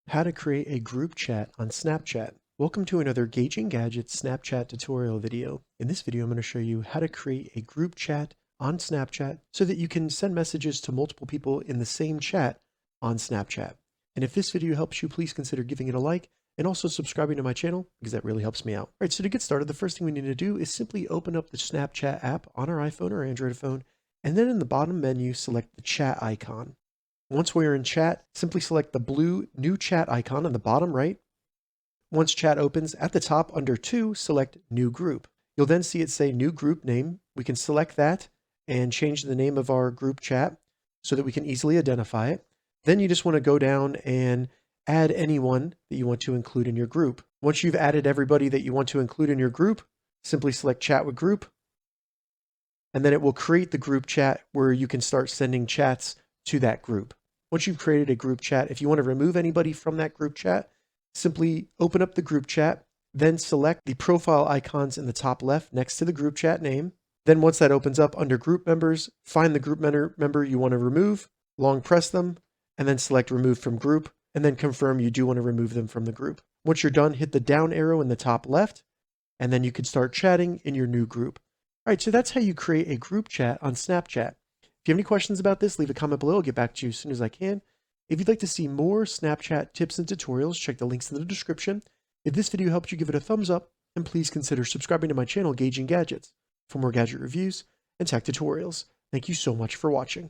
How to create a group chat on Snapchat. Welcome to another Gauging Gadgets Snapchat tutorial video. In this video, I'm going to show you how to create a group chat on Snapchat so that you can send messages to multiple people in the same chat on Snapchat. And if this video helps you, please consider giving it a like and also subscribing to my channel because that really helps me out. All right, so to get started, the first thing we need to do is simply open up the Snapchat app on our iPhone or Android phone, and then in the bottom menu, select the chat icon. Once we are in chat, simply select the blue new chat icon on the bottom right. Once chat opens, at the top under to, select new group. You'll then see it say new group name. We can select that and change the name of our group chat so that we can easily identify it. Then you just want to go down and add anyone that you want to include in your group. Once you've added everybody that you want to include in your group, simply select chat with group, and then it will create the group chat where you can start sending chats to that group. Once you've created a group chat, if you want to remove anybody from that group chat, simply open up the group chat, then select the profile icons in the top left next to the group chat name. Then once that opens up under group members, find the group member you want to remove, long press them, and then select remove from group, and then confirm you do want to remove them from the group. Once you're done, hit the down arrow in the top left, and then you can start chatting in your new group. All right, so that's how you create a group chat on Snapchat. If you have any questions about this, leave a comment below. I'll get back to you as soon as I can. If you'd like to see more Snapchat tips and tutorials, check the links in the description. If this video helped you, give it a thumbs up, and please consider subscribing to my channel, Gauging Gadgets, for more gadget reviews and tech tutorials. Thank you so much for watching.